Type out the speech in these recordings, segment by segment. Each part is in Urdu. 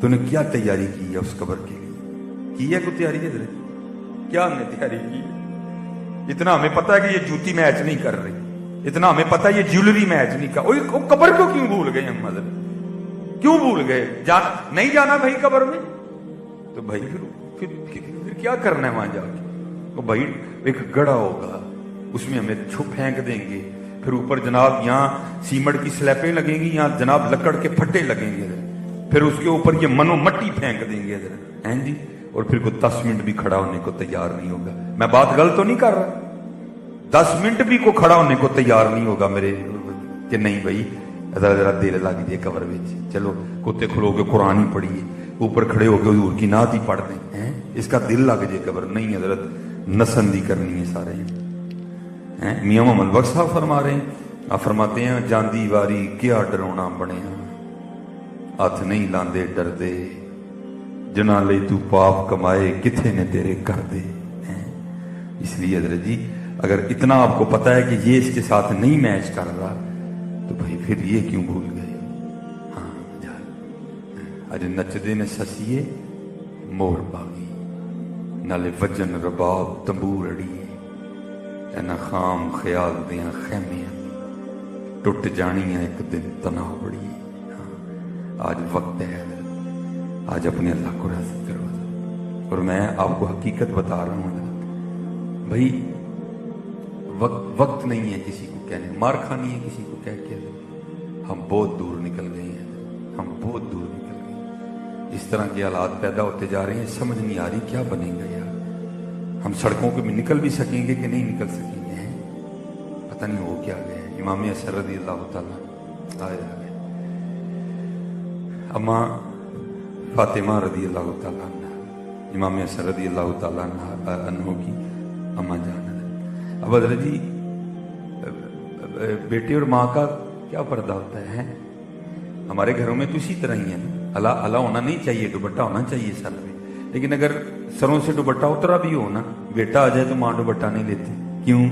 تو نے کیا تیاری کی ہے اس قبر کے لیے؟ کی ہے کوئی تیاری؟ حضرت کیا ہم نے تیاری کی ہے؟ اتنا ہمیں پتا ہے کہ یہ جوتی میچ نہیں کر رہی، اتنا ہمیں پتا ہے یہ جیولری میچ نہیں کر، وہ قبر کو کیوں بھول گئے ہم؟ حضرت کیوں بھول گئے؟ نہیں جانا بھائی قبر میں، تو بھائی پھر کیا کرنا ہے وہاں جا کے؟ وہ بھائی ایک گڑھا ہوگا، اس میں ہمیں پھینک دیں گے، پھر اوپر جناب یہاں سیمنٹ کی سلیپیں لگیں گی، یہاں جناب لکڑ کے پھٹے لگیں گے، پھر اس کے اوپر یہ منو مٹی پھینک دیں گے ہیں جی، اور پھر کوئی 10 منٹ بھی کھڑا ہونے کو تیار نہیں ہوگا۔ میں بات غلط تو نہیں کر رہا؟ 10 منٹ بھی کو کھڑا ہونے کو تیار نہیں ہوگا میرے کہ نہیں بھائی ذرا دل لگ جائے قبر میں، چلو کتے کھلو کے قرآن ہی پڑھیے، اوپر کھڑے ہو کے حضور کی نعت ہی پڑھ دیں، اس کا دل لگ جائے قبر نہیں۔ حضرت نسندی کرنی ہے سارے ہیں۔ میاں محمد بخش صاحب فرما رہے ہیں، آپ فرماتے ہیں جاندی واری کیا ڈرونا بنے، ہاتھ نہیں لاندے ڈر دے، جنا لے تو پاپ کمائے کتھے نے تیرے کر دے۔ اس لیے حضرت جی اگر اتنا آپ کو پتا ہے کہ یہ اس کے ساتھ نہیں میچ کر رہا تو بھائی پھر یہ کیوں بھول گئے؟ ہاں اج نچدے نے سسیے مور باغی، نالے وجن رباب تمبور اڑیے، اینا خام خیال دیاں خیمیاں ٹوٹ جانیاں ایک دن تناؤ بڑی۔ آج وقت ہے، آج اپنے اللہ کو راضی کرو۔ اور میں آپ کو حقیقت بتا رہا ہوں بھائی، وقت نہیں ہے کسی کو کہنے، مار کھانی ہے کسی کو کہہ کے، ہم بہت دور نکل گئے ہیں، ہم بہت دور نکل گئے ہیں۔ اس طرح کے حالات پیدا ہوتے جا رہے ہیں، سمجھ نہیں آ رہی کیا بنے گا یار۔ ہم سڑکوں پہ بھی نکل بھی سکیں گے کہ نہیں نکل سکیں گے، پتہ نہیں ہو کیا گیا ہے۔ امام حسن رضی اللہ تعالیٰ آئے اما فاطمہ رضی اللہ تعالیٰ عنہ، امام حسن رضی اللہ تعالیٰ عنہ کی اما جان۔ اب حضرت جی بیٹے اور ماں کا کیا پردہ ہوتا ہے؟ ہمارے گھروں میں تو اسی طرح ہی ہے نا، اللہ ہونا نہیں چاہیے، دوپٹہ ہونا چاہیے سر میں، لیکن اگر سروں سے دوپٹہ اترا بھی ہو نا، بیٹا آ جائے تو ماں دوپٹہ نہیں لیتی، کیوں؟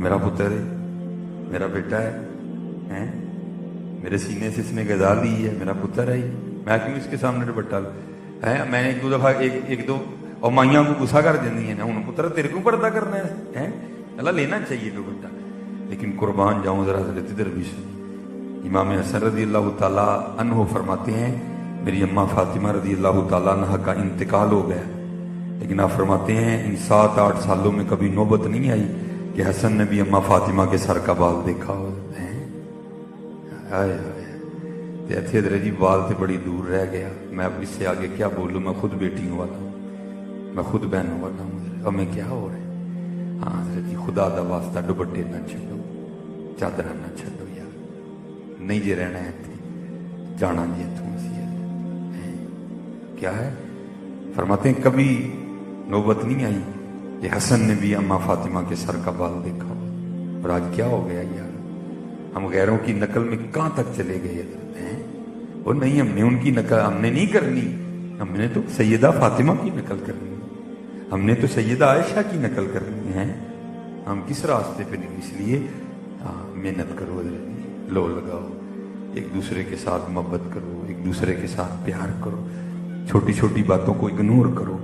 میرا پتر ہے، میرا بیٹا ہے، میرے سینے سے اس نے غذا لی ہے، میرا پتر ہے، میں کیوں اس کے سامنے دوپٹہ لوں؟ میں ایک دو دفعہ ایک دو اور مائیاں کو غصہ کر دینی ہے نا، ہوں پتر تیرے کو پردہ کرنا ہے، اللہ لینا چاہیے دوپٹہ، لیکن قربان جاؤں ذرا حضرت ادھر بھی سنی۔ امام حسن رضی اللہ تعالیٰ عنہ فرماتے ہیں میری اماں فاطمہ رضی اللہ تعالیٰ عنہ کا انتقال ہو گیا، لیکن آپ فرماتے ہیں ان 7-8 سالوں میں کبھی نوبت نہیں آئی کہ حسن نے بھی اماں فاطمہ کے سر کا بال دیکھا ہو۔ حضرت جی بال سے بڑی دور رہ گیا، میں اب اس سے آگے کیا بولوں؟ میں خود بیٹیوں والا ہوں، میں خود بہنوں والا ہوں، اب میں کیا ہو رہا ہے؟ ہاں حضرت جی خدا دا واسطہ دوپٹے نہ چھڈو، چادر نہ چھڈو یار، نہیں جی رہنا ہے جانا جی اتوں۔ کیا ہے فرماتے ہیں کبھی نوبت نہیں آئی کہ حسن نے بھی اماں فاطمہ کے سر کا بال دیکھا، اور آج کیا ہو گیا یار؟ ہم غیروں کی نقل میں کہاں تک چلے گئے ہیں؟ وہ نہیں، ہم نے ان کی نقل ہم نے نہیں کرنی، ہم نے تو سیدہ فاطمہ کی نقل کرنی، ہم نے تو سیدہ عائشہ کی نقل کرنی ہے۔ ہم کس راستے پہ نہیں؟ اس لیے محنت کرو، لو لگاؤ، ایک دوسرے کے ساتھ محبت کرو، ایک دوسرے کے ساتھ پیار کرو، چھوٹی چھوٹی باتوں کو اگنور کرو،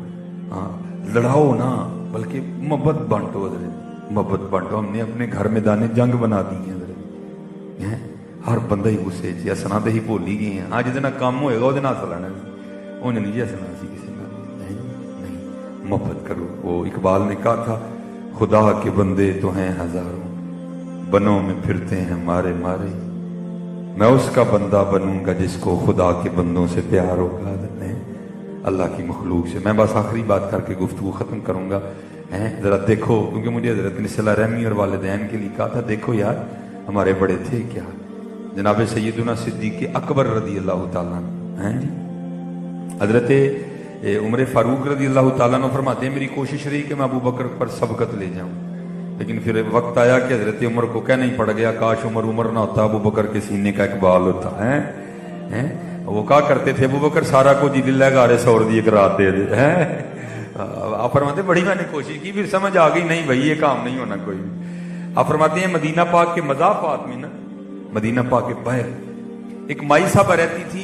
لڑاؤ نہ بلکہ محبت بانٹو، حضرت محبت بانٹو۔ ہم نے اپنے گھر میں دانے جنگ بنا دی ہیں حضرت، ہر بندہ ہی غصے چ ہسنا تو ہی بھول ہی گئے ہیں، آج جتنا کام ہوئے گا وہ ہس لینا، انہیں نہیں جی ہسنا سی کسی کا نہیں۔ محبت کرو۔ وہ اقبال نے کہا تھا خدا کے بندے تو ہیں ہزاروں، بنوں میں پھرتے ہیں مارے مارے، میں اس کا بندہ بنوں گا جس کو خدا کے بندوں سے پیار ہوگا۔ اللہ کی مخلوق سے میں بس آخری بات کر کے گفتگو ختم کروں گا۔ ذرا دیکھو، کیونکہ مجھے حضرت نے صلہ رحمی اور والدین کے لیے کہا تھا، دیکھو یار ہمارے بڑے تھے کیا، جناب سیدنا صدیق اکبر رضی اللہ تعالیٰ جی، حضرت عمر فاروق رضی اللہ تعالیٰ عنہ فرماتے ہیں میری کوشش رہی کہ میں ابو بکر پر سبقت لے جاؤں، لیکن پھر وقت آیا کہ حضرت عمر کو کہنا ہی پڑ گیا کاش عمر نہ ہوتا، ابو بکر کے سینے کا اقبال ہوتا ہے۔ وہ کہا کرتے تھے ابو بکر سارا کو جی للہ گارے سور دی ایک رات دے دے، آپ فرماتے ہیں بڑی میں نے کوشش کی، پھر سمجھ آ گئی نہیں بھائی یہ کام نہیں ہونا کوئی۔ آپ فرماتے ہیں مدینہ پاک کے مضافات میں نا، مدینہ پاک کے باہر ایک مائی صاحبہ رہتی تھی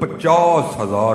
50,000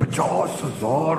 50,000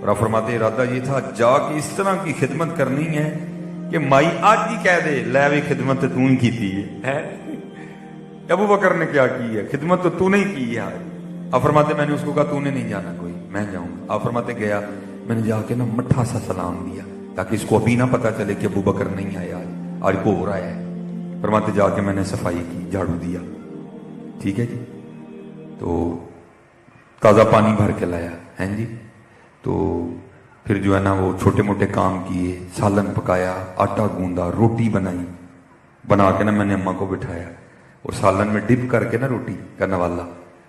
اور آپ فرماتے ارادہ یہ تھا جا کے اس طرح کی خدمت کرنی ہے کہ مائی آج ہی کہہ دے لے بھی خدمت تو ہی کی ہے. ابو بکر نے کیا کی ہے؟ خدمت تو تو نے کی ہے. آپ فرماتے میں نے اس کو کہا تو نے نہیں جانا کوئی، میں جاؤں گا. آپ فرماتے گیا، میں نے جا کے نا مٹھا سا سلام دیا تاکہ اس کو ابھی نہ پتا چلے کہ ابو بکر نہیں آیا، آج کو ہو رہا ہے. فرماتے جا کے میں نے صفائی کی، جھاڑو دیا، ٹھیک ہے جی. تو تازہ پانی بھر کے لایا ہیں جی. تو پھر جو ہے نا وہ چھوٹے موٹے کام کیے، سالن پکایا، آٹا گوندا، روٹی بنائی، بنا کے نا میں نے اماں کو بٹھایا اور سالن میں ڈپ کر کے نا روٹی کا نوالا.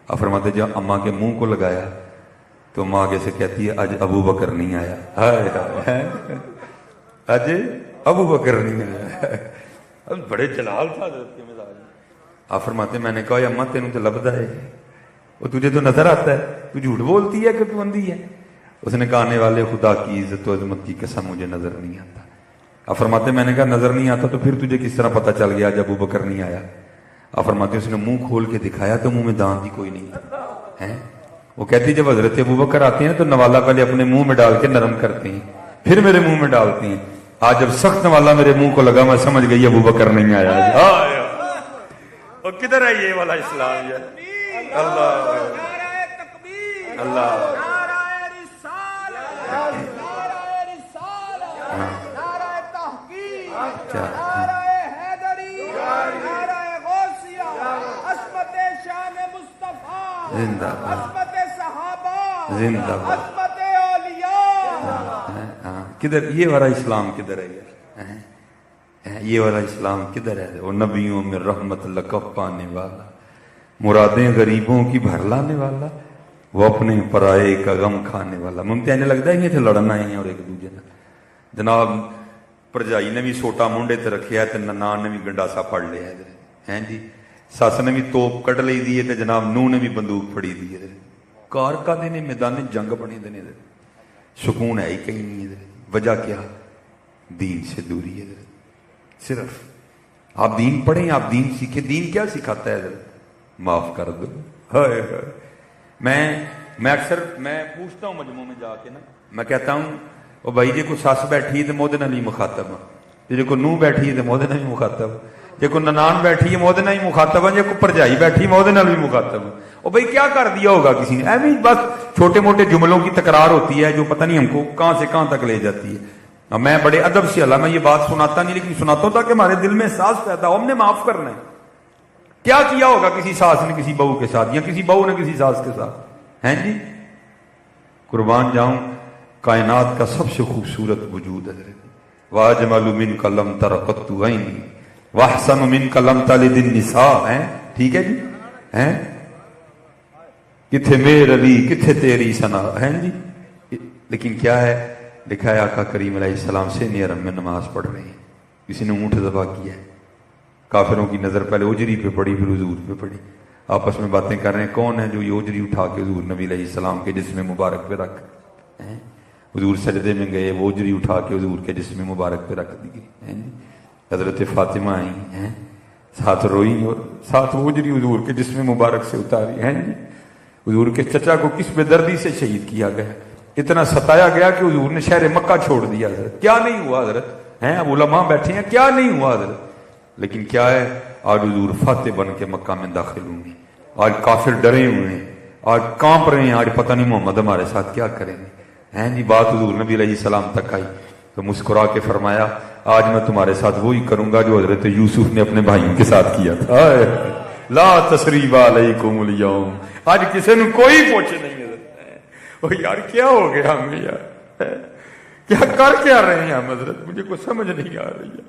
آپ فرماتے جب اماں کے منہ کو لگایا تو اماں آگے سے کہتی ہے آج ابو بکر نہیں آیا. آج ابو بکر نہیں آیا. بڑے جلال تھا حضرت کے مزاج. آپ فرماتے میں نے کہا اماں تینوں تو لبدا ہے، وہ تجھے تو نظر آتا ہے، تو جھوٹ بولتی ہے کہ تو اندھی ہے. اس نے کہا آنے والے خدا کی عزت و عظمت کی قسم مجھے نظر نہیں آتا. آپ فرماتے میں نے کہا نظر نہیں آتا تو پھر تجھے کس طرح پتا چل گیا جب ابو بکر نہیں آیا؟ آپ فرماتے اس نے منہ کھول کے دکھایا تو منہ میں دانت ہی کوئی نہیں ہے. وہ کہتی جب حضرت ابو بکر آتے ہیں تو نوالا پہلے اپنے منہ میں ڈال کے نرم کرتے ہیں پھر میرے منہ میں ڈالتے ہیں. آج جب سخت نوالا میرے منہ کو لگا میں سمجھ گئی ابو بکر نہیں آیا. اور کدھر ہے یہ والا اسلام؟ اللہ اللہ زندہ کدھر یہ والا اسلام کدھر ہے یار؟ یہ والا اسلام کدھر ہے؟ وہ نبیوں میں رحمت لقب پانے والا، مرادیں غریبوں کی بھر لانے والا، وہ اپنے پرائے کا غم کھانے والا. ممتاز لگتا ہے یہ لڑنا ہے اور ایک دوسرے نے. جناب پرجائی نے بھی سوٹا منڈے تے رکھیا ہے تے ننان نے بھی گنڈاسا پڑ لیا ہے جی. سس نے بھی توپ کٹ لی دی ہے جناب نوح نے بھی بندوق پھڑی دی ہے. کار کا دینے میدان جنگ بنے دینے سکون ہے ہی کہیں نہیں ہے. وجہ کیا؟ دین سے دوری ہے. صرف آپ دین پڑھیں، آپ دین سیکھیں. دین کیا سکھاتا ہے؟ معاف کر دو. میں اکثر میں پوچھتا ہوں مجموعوں میں جا کے نا، میں کہتا ہوں او بھائی جی کو سس بیٹھی ہے تو مودے نال ہی مخاطب ہے، جی کو نوح بیٹھی ہے تو مودے نال ہی مخاطب ہے، جی کو ننان بیٹھی ہے مودے نال ہی مخاطب ہے، جی کو پرجائی بیٹھی ہے مودے نال بھی مخاطب ہے. او بھائی کیا کر دیا ہوگا کسی نے؟ ایویں بس چھوٹے موٹے جملوں کی تکرار ہوتی ہے جو پتہ نہیں ہم کو کہاں سے کہاں تک لے جاتی ہے. میں بڑے ادب سے، اللہ میں یہ بات سناتا نہیں لیکن سناتا ہوں تاکہ ہمارے دل میں احساس پیدا ہو ہم نے معاف کرنا ہے. کیا کیا ہوگا کسی ساس نے کسی بہو کے ساتھ یا کسی بہو نے کسی ساس کے ساتھ ہیں جی؟ قربان جاؤں کائنات کا سب سے خوبصورت وجود ہے. واجمل منک لم تر قط عینی واحسن منک لم تلد النساء. ٹھیک ہے جی؟ ہیں کتھے میرے علی کتھے تیری ثنا ہیں جی. لیکن کیا ہے لکھا ہے آقا کریم علیہ السلام سے نیرم میں نماز پڑھ رہے ہیں، کسی نے اونٹ ذبح کیا ہے، کافروں کی نظر پہلے اجری پہ پڑی پھر حضور پہ پڑی، آپس میں باتیں کر رہے ہیں کون ہے جو یہ اجری اٹھا کے حضور نبی علیہ السلام کے جسم مبارک پہ رکھ. حضور سجدے میں گئے، وہ اجری اٹھا کے حضور کے جسم مبارک پہ رکھ دی گئی. حضرت فاطمہ آئی ہیں ساتھ روئی اور ساتھ وہ اجری حضور کے جسم مبارک سے اتاری ہیں جی. حضور کے چچا کو کس بے دردی سے شہید کیا گیا، اتنا ستایا گیا کہ حضور نے شہر مکہ چھوڑ دیا. حضرت کیا نہیں ہوا حضرت ہیں؟ اب علماء بیٹھے ہیں کیا نہیں ہوا حضرت. لیکن کیا ہے آج حضور فاتح بن کے مکہ میں داخل ہوں گے. آج کافر ڈرے ہوئے ہیں، آج کانپ رہے ہیں، آج پتہ نہیں محمد ہمارے ساتھ کیا کریں گے ہیں جی. بات حضور نبی علیہ السلام تک آئی تو مسکرا کے فرمایا آج میں تمہارے ساتھ وہی کروں گا جو حضرت یوسف نے اپنے بھائیوں کے ساتھ کیا تھا. لا تثریب علیکم الیوم. آج کسی نے کوئی پوچھے نہیں حضرت. او یار کیا ہو گیا ہمیں یار؟ کیا کر کیا رہے ہیں ہم حضرت؟ مجھے کوئی سمجھ نہیں آ رہی ہے.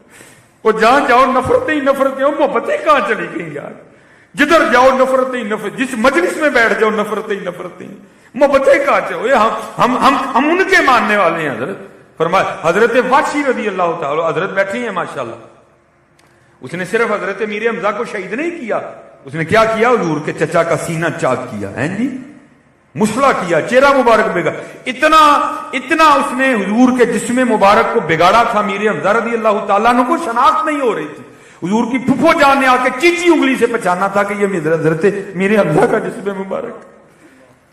وہ جہاں جاؤ نفرتیں ہی نفرتیں، محبتیں کہاں چلی گئی یار؟ جدھر جاؤ نفرتیں ہی نفرت، جس مجلس میں بیٹھ جاؤ نفرتیں ہی نفرتیں، محبتیں کہاں چاہو. ہم ان کے ماننے والے ہیں حضرت. فرمایا حضرت وحشی رضی اللہ تعالی حضرت بیٹھی ہیں ماشاءاللہ. اس نے صرف حضرت میر حمزہ کو شہید نہیں کیا، اس نے کیا کیا؟ حضور کے چچا کا سینہ چاک کیا ہیں جی، مسلح کیا، چہرہ مبارک بگا. اتنا اس نے حضور کے جسم مبارک کو بگاڑا تھا. میر حمزہ رضی اللہ تعالیٰ عنہ کو شناخت نہیں ہو رہی تھی. حضور کی پھپھو جان نے آ کے چیچی انگلی سے پہچانا تھا کہ یہ حضرت میر حمزہ کا جسم مبارک.